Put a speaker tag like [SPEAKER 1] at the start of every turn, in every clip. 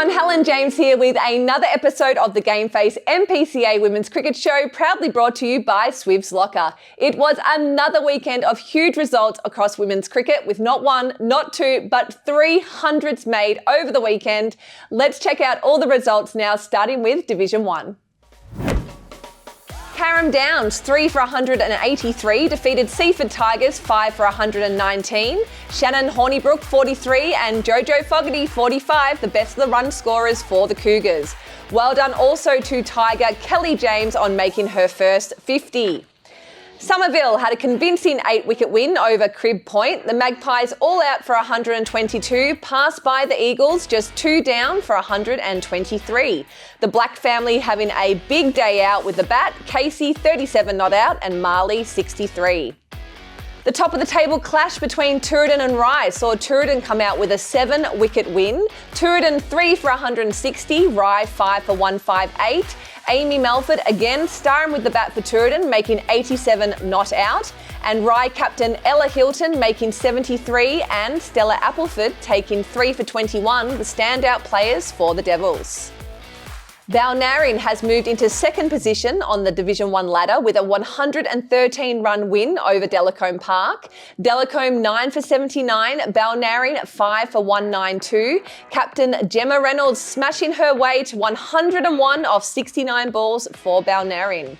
[SPEAKER 1] everyone, Helen James here with another episode of the GameFace MPCA Women's Cricket Show, proudly brought to you by Swiv's Locker. It was another weekend of huge results across women's cricket with not one, not two, but 300s made over the weekend. Let's check out all the results now, starting with Division 1. Carrum Downs, 3 for 183, defeated Seaford Tigers, 5 for 119. Shannon Hornibrook, 43, and Jojo Fogarty, 45, the best of the run scorers for the Cougars. Well done also to Tiger Kelly James on making her first 50. Somerville had a convincing 8-wicket win over Crib Point. The Magpies all out for 122, passed by the Eagles just 2 down for 123. The Black family having a big day out with the bat, Casey 37 not out and Marley 63. The top of the table clash between Tooradin and Rye saw Tooradin come out with a 7-wicket win. Tooradin 3 for 160, Rye 5 for 158. Amy Melford again starring with the bat for Tooradin, making 87 not out. And Rye captain Ella Hilton making 73 and Stella Appleford taking 3 for 21, the standout players for the Devils. Balnarring has moved into second position on the Division 1 ladder with a 113-run win over Delacombe Park. Delacombe 9 for 79, Balnarring 5 for 192. Captain Gemma Reynolds smashing her way to 101 off 69 balls for Balnarring.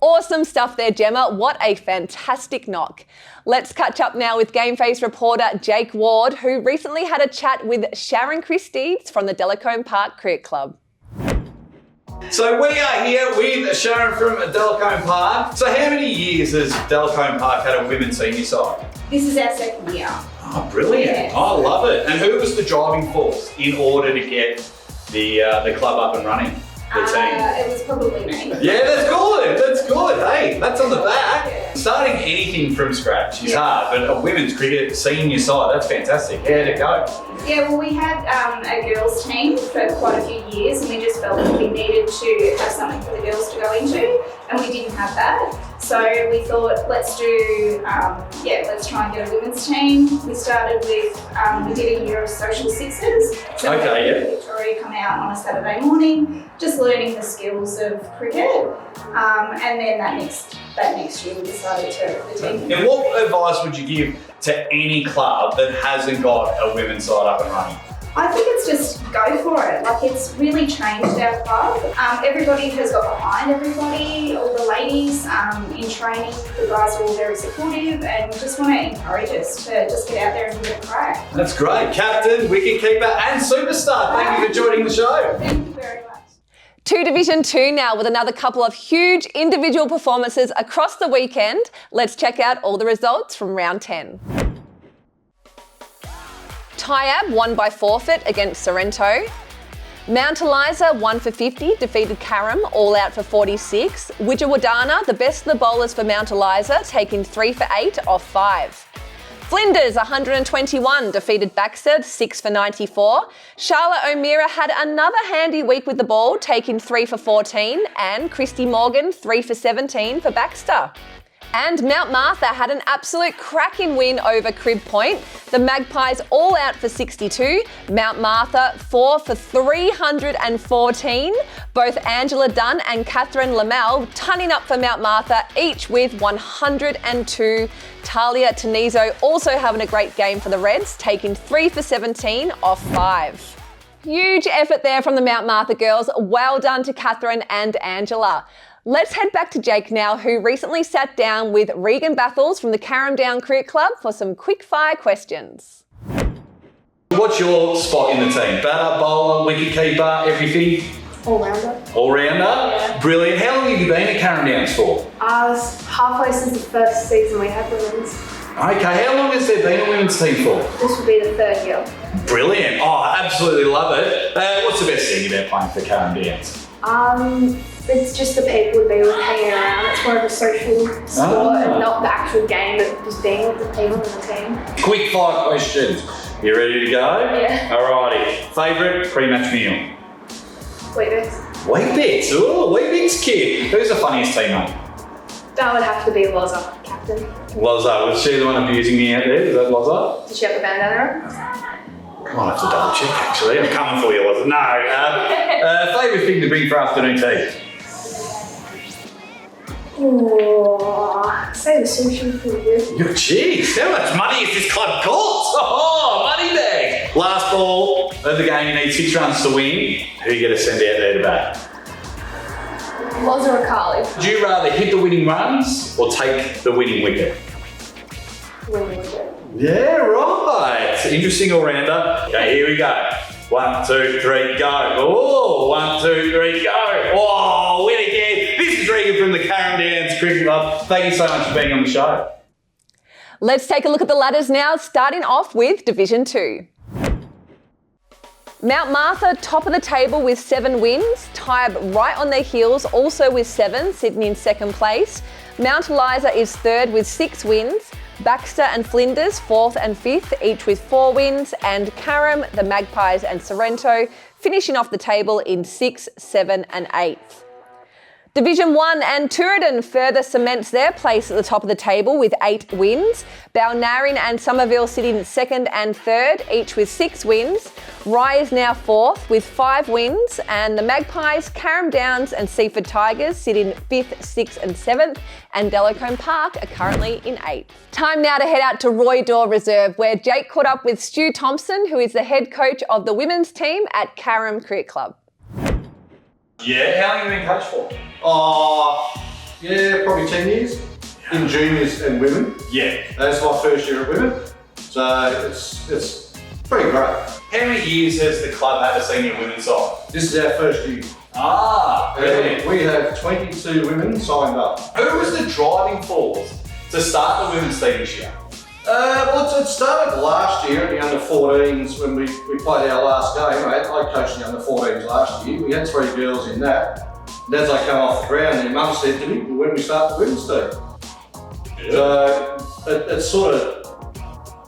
[SPEAKER 1] Awesome stuff there, Gemma. What a fantastic knock. Let's catch up now with GameFace reporter Jake Ward, who recently had a chat with Sharon Christie's from the Delacombe Park Cricket Club.
[SPEAKER 2] So we are here with Sharon from Delacombe Park. So how many years has Delacombe Park had a women's senior side?
[SPEAKER 3] This is our second year.
[SPEAKER 2] Oh, brilliant.
[SPEAKER 3] Yes.
[SPEAKER 2] I love it. And who was the driving force in order to get the club up and running, the team?
[SPEAKER 3] It was probably me.
[SPEAKER 2] Yeah, that's good. That's good. Hey, that's on the back.
[SPEAKER 3] Yeah.
[SPEAKER 2] Starting anything from scratch is hard, but a women's cricket senior side, that's fantastic. How'd it go?
[SPEAKER 3] Yeah, well, we had a girls' team for quite a few years, and we just felt like we needed to have something for the girls to go into, and we didn't have that. So we thought, let's try and get a women's team. We started with, we did a year of social sixes. So
[SPEAKER 2] Okay, yeah.
[SPEAKER 3] Victoria come out on a Saturday morning, just learning the skills of cricket, and then that next year we decided to have the team.
[SPEAKER 2] And what advice would you give to any club that hasn't got a women's side up and running?
[SPEAKER 3] I think it's just go for it. Like, it's really changed our club. Everybody has got behind everybody, all the ladies in training. The guys are all very supportive, and we just want to encourage us to just get out there and give it a crack.
[SPEAKER 2] That's great. Captain, wicketkeeper and superstar. Thank you for joining the show.
[SPEAKER 3] Thank you very much.
[SPEAKER 1] To Division 2 now with another couple of huge individual performances across the weekend. Let's check out all the results from round 10. Tyab won by forfeit against Sorrento. Mount Eliza 1 for 50, defeated Carrum, all out for 46. Widjawadana, the best of the bowlers for Mount Eliza, taking 3 for 8 off 5. Flinders 121, defeated Baxter 6 for 94. Charlotte O'Meara had another handy week with the ball, taking 3 for 14, and Christy Morgan 3 for 17 for Baxter. And Mount Martha had an absolute cracking win over Crib Point. The Magpies all out for 62. Mount Martha 4 for 314. Both Angela Dunn and Catherine Lamel tunning up for Mount Martha, each with 102. Talia Tenizo also having a great game for the Reds, taking 3 for 17 off 5. Huge effort there from the Mount Martha girls. Well done to Catherine and Angela. Let's head back to Jake now, who recently sat down with Regan Bathels from the Carrum Down Cricket Club for some quick-fire questions.
[SPEAKER 2] What's your spot in the team? Batter, bowler, wicketkeeper, everything?
[SPEAKER 4] All-rounder.
[SPEAKER 2] All-rounder?
[SPEAKER 4] Yeah.
[SPEAKER 2] Brilliant. How long have you been at Carrum Downs for?
[SPEAKER 4] I was halfway since the first season we had women's.
[SPEAKER 2] Okay, how long has there been a women's team for?
[SPEAKER 4] This will be the third year.
[SPEAKER 2] Brilliant. Oh, I absolutely love it. What's the best thing about playing for Carrum Downs?
[SPEAKER 4] It's just the people to be with hanging around. It's more of a social sport and not the actual game, but just being with the people in the team.
[SPEAKER 2] Quick 5 questions. You ready to go?
[SPEAKER 4] Yeah.
[SPEAKER 2] Alrighty. Favourite pre-match meal?
[SPEAKER 4] Weetabix.
[SPEAKER 2] Weet-Bix. Ooh, Weet-Bix kid. Who's the funniest teammate?
[SPEAKER 4] That would have to be Loza, captain.
[SPEAKER 2] Loza. Was she the one abusing me out there? Is that Loza?
[SPEAKER 4] Did she have a bandana on?
[SPEAKER 2] I'll have to double check actually. I'm coming for you, was it? No. Favourite thing to bring for afternoon tea?
[SPEAKER 4] Oh, say the sushi for you.
[SPEAKER 2] Jeez, how much money is this club cost? Oh, money bag. Last ball of the game, you need 6 runs to win. Who are you going to send out there to bat?
[SPEAKER 4] Loz or Carly?
[SPEAKER 2] Would you rather hit the winning runs or take the winning wicket?
[SPEAKER 4] Winning wicket.
[SPEAKER 2] Yeah, right. Interesting all-rounder. Okay, here we go. 1, 2, 3, go. Oh, 1, 2, 3, go. Oh, win again. This is Regan from the Carrum Downs Cricket Club. Thank you so much for being on the show.
[SPEAKER 1] Let's take a look at the ladders now, starting off with Division 2. Mount Martha, top of the table with 7 wins. Tybe right on their heels, also with 7, sitting in second place. Mount Eliza is third with 6 wins. Baxter and Flinders, 4th and 5th, each with 4 wins. And Carrum, the Magpies and Sorrento finishing off the table in 6th, 7th and 8th. Division 1 and Tooradin further cements their place at the top of the table with 8 wins. Balnarin and Somerville sitting 2nd and 3rd, each with 6 wins. Rye is now 4th with 5 wins, and the Magpies, Carrum Downs and Seaford Tigers sit in 5th, 6th and 7th, and Delacombe Park are currently in 8th. Time now to head out to Roy Dore Reserve, where Jake caught up with Stu Thompson, who is the head coach of the women's team at Carrum Cricket Club.
[SPEAKER 2] Yeah, how long have you been coached for?
[SPEAKER 5] Yeah, probably 10 years in juniors and women.
[SPEAKER 2] Yeah.
[SPEAKER 5] That's my first year at women, so it's pretty great.
[SPEAKER 2] How many years has the club had a senior women's side?
[SPEAKER 5] This is our first year.
[SPEAKER 2] Brilliant.
[SPEAKER 5] We have 22 women signed up.
[SPEAKER 2] Who was the driving force to start the women's team this year?
[SPEAKER 5] Well, it started last year at the under 14s when we played our last game. I coached the under 14s last year. We had 3 girls in that. And as I come off the ground, their mum said to me, when we start the women's team.
[SPEAKER 2] Yeah.
[SPEAKER 5] So it sort of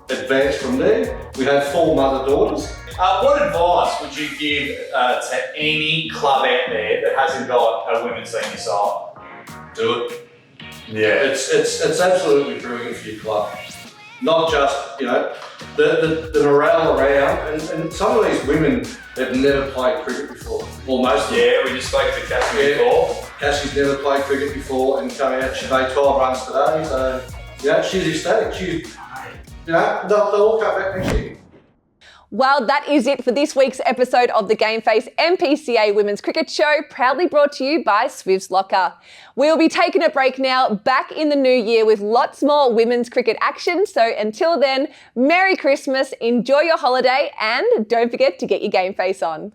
[SPEAKER 5] advanced from there. We had 4 mother-daughters.
[SPEAKER 2] What advice would you give to any club out there that hasn't got a women's senior side?
[SPEAKER 5] Do it.
[SPEAKER 2] Yeah.
[SPEAKER 5] It's absolutely brilliant for your club. Not just, the morale around, and some of these women have never played cricket before, or most of them.
[SPEAKER 2] Yeah, we just spoke to Cassie before.
[SPEAKER 5] Cassie's never played cricket before and come out, she made 12 runs today, so she's ecstatic. They'll all come back next year.
[SPEAKER 1] Well, that is it for this week's episode of the GameFace MPCA Women's Cricket Show, proudly brought to you by Swiv's Locker. We'll be taking a break now, back in the new year with lots more women's cricket action. So until then, Merry Christmas, enjoy your holiday, and don't forget to get your GameFace on.